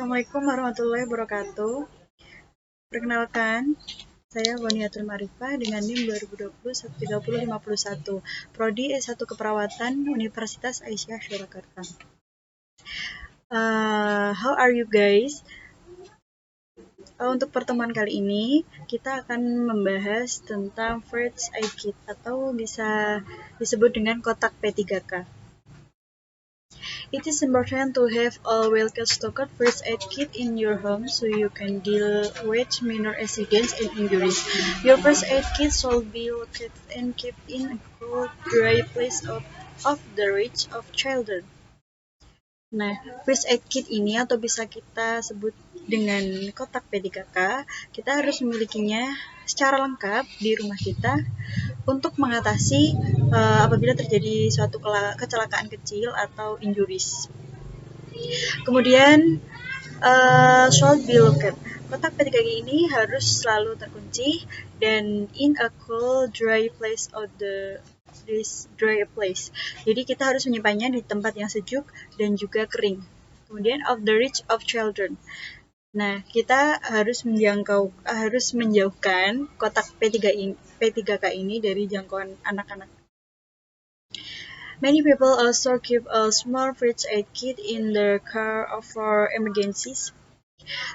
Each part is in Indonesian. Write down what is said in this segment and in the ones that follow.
Assalamualaikum warahmatullahi wabarakatuh. Perkenalkan, saya Waniatul Marifah dengan NIM 2020-13051, Prodi S1 Keperawatan Universitas Aisyah Surakarta. How are you guys? Untuk pertemuan kali ini, kita akan membahas tentang First Aid Kit atau bisa disebut dengan kotak P3K. It is important to have a well-stocked first aid kit in your home so you can deal with minor accidents and injuries. Your first aid kit should be located and kept in a cool, dry place out of the reach of children. Nah, first aid kit ini atau bisa kita sebut dengan kotak P3K, kita harus memilikinya secara lengkap di rumah kita untuk mengatasi apabila terjadi suatu kecelakaan kecil atau injuries. Kemudian should be locked. Kotak P3K ini harus selalu terkunci dan in a cool, dry place of this dry place. Jadi kita harus menyimpannya di tempat yang sejuk dan juga kering. Kemudian of the reach of children. Nah, kita harus menjauhkan kotak P3K ini dari jangkauan anak-anak. Many people also keep a small first aid kit in their car for emergencies.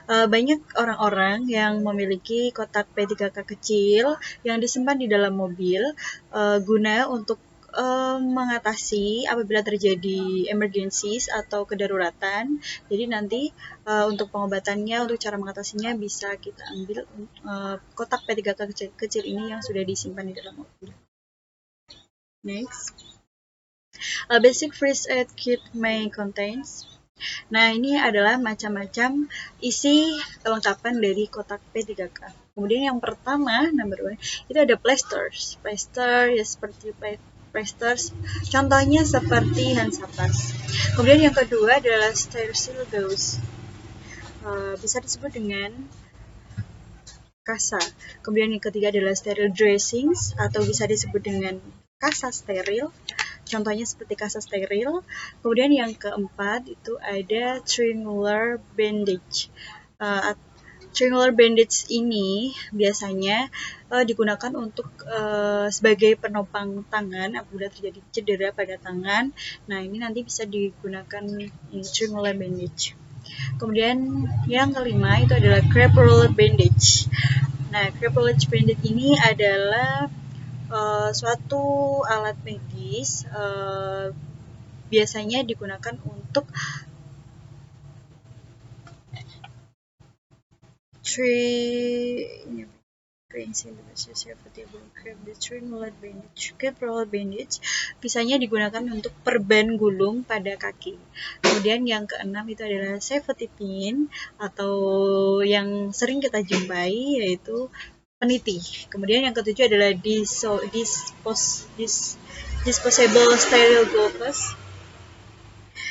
Banyak orang-orang yang memiliki kotak P3K kecil yang disimpan di dalam mobil guna untuk mengatasi apabila terjadi emergencies atau kedaruratan. Jadi nanti untuk pengobatannya, untuk cara mengatasinya bisa kita ambil kotak P3K kecil ini yang sudah disimpan di dalam mobil. Next. A basic first aid kit may contains. Nah, ini adalah macam-macam isi kelengkapan dari kotak P3K. Kemudian yang pertama, number 1, itu ada plasters. Plaster ya seperti plasters, contohnya seperti Hansaplast. Kemudian yang kedua adalah sterile gauze. Bisa disebut dengan kasa. Kemudian yang ketiga adalah sterile dressings atau bisa disebut dengan kasa steril. Contohnya seperti kasa steril. Kemudian yang keempat itu ada triangular bandage. Triangular bandage ini biasanya digunakan untuk sebagai penopang tangan apabila terjadi cedera pada tangan. Nah, ini nanti bisa digunakan triangular bandage. Kemudian yang kelima itu adalah crepe-roller bandage. Nah, crepe-roller bandage ini adalah suatu alat medis biasanya digunakan untuk crepe-roller bandage biasanya digunakan untuk perban gulung pada kaki. Kemudian yang keenam itu adalah safety pin atau yang sering kita jumpai yaitu peniti. Kemudian yang ketujuh adalah disposable sterile gloves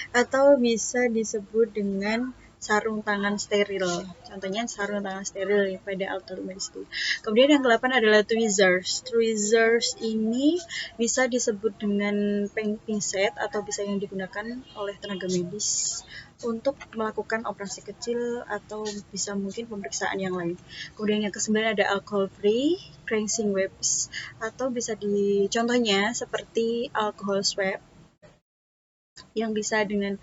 atau bisa disebut dengan sarung tangan steril. Contohnya sarung tangan steril pada alat medis itu. Kemudian yang ke-8 adalah tweezers. Tweezers ini bisa disebut dengan pinset atau bisa yang digunakan oleh tenaga medis untuk melakukan operasi kecil atau bisa mungkin pemeriksaan yang lain. Kemudian yang ke-9 ada alcohol free cleansing wipes atau bisa contohnya seperti alcohol swab yang bisa dengan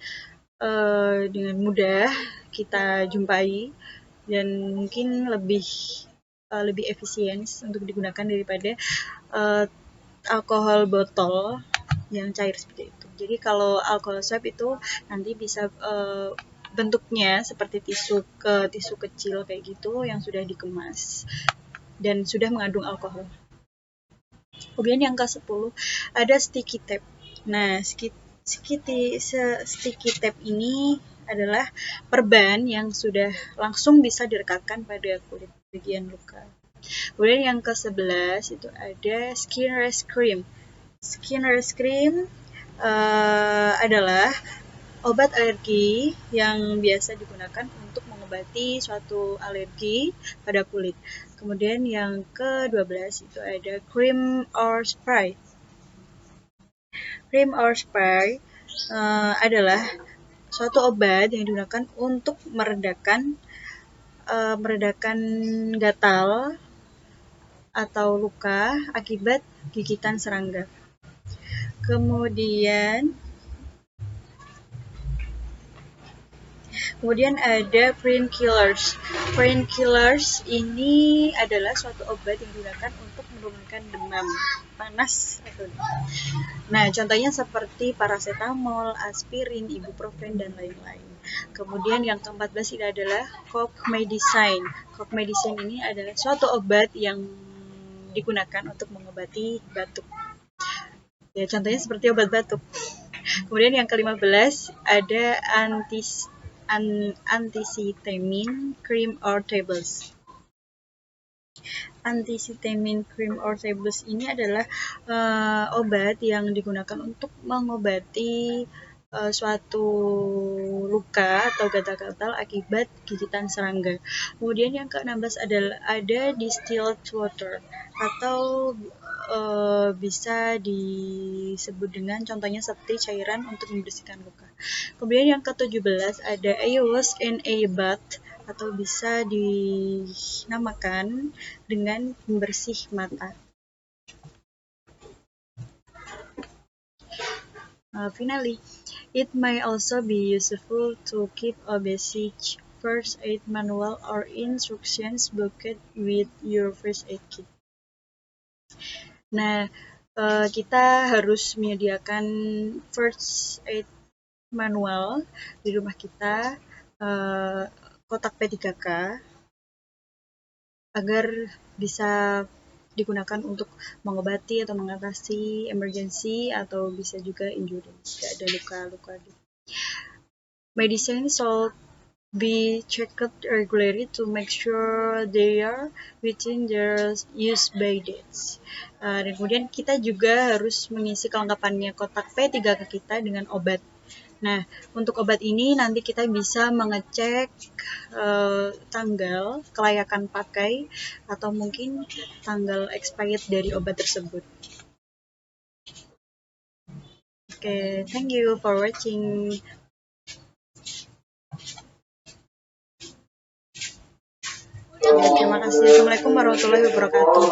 mudah kita jumpai dan mungkin lebih efisien untuk digunakan daripada alkohol botol yang cair seperti itu. Jadi kalau alcohol swab itu nanti bisa bentuknya seperti tisu kecil kayak gitu yang sudah dikemas dan sudah mengandung alkohol. Kemudian yang ke-10 ada sticky tape. Nah, sticky tape ini adalah perban yang sudah langsung bisa direkatkan pada kulit bagian luka. Kemudian yang ke-11 itu ada skin rash cream. Skin rash cream adalah obat alergi yang biasa digunakan untuk mengobati suatu alergi pada kulit. Kemudian yang ke-12 itu ada cream or spray. Cream or spray adalah suatu obat yang digunakan untuk meredakan gatal atau luka akibat gigitan serangga. Kemudian ada painkillers. Painkillers ini adalah suatu obat yang digunakan untuk menurunkan demam, panas atau demam. Nah, contohnya seperti paracetamol, aspirin, ibuprofen, dan lain-lain. Kemudian yang ke-14 ini adalah cough medicine. Cough medicine ini adalah suatu obat yang digunakan untuk mengobati batuk. Ya, contohnya seperti obat batuk. Kemudian yang ke-15 ada antihistamine cream or tablets. Antihistamine cream or tablets ini adalah obat yang digunakan untuk mengobati suatu luka atau gatal-gatal akibat gigitan serangga. Kemudian yang ke-16 adalah ada distilled water atau bisa disebut dengan contohnya seperti cairan untuk membersihkan luka. Kemudian yang ke-17 ada wash and a bath atau bisa dinamakan dengan pembersih mata. Finally, it may also be useful to keep a basic first aid manual or instructions book with your first aid kit. Nah, kita harus menyediakan first aid manual di rumah kita, kotak P3K, agar bisa digunakan untuk mengobati atau mengatasi emergency atau bisa juga injury jika ada luka-luka. Medicine should be checked regularly to make sure they are within their use by dates. Dan kemudian kita juga harus mengisi kelengkapannya kotak P3K kita dengan obat. Nah, untuk obat ini nanti kita bisa mengecek tanggal kelayakan pakai atau mungkin tanggal expired dari obat tersebut. Okay, thank you for watching. Terima kasih. Assalamualaikum warahmatullahi wabarakatuh.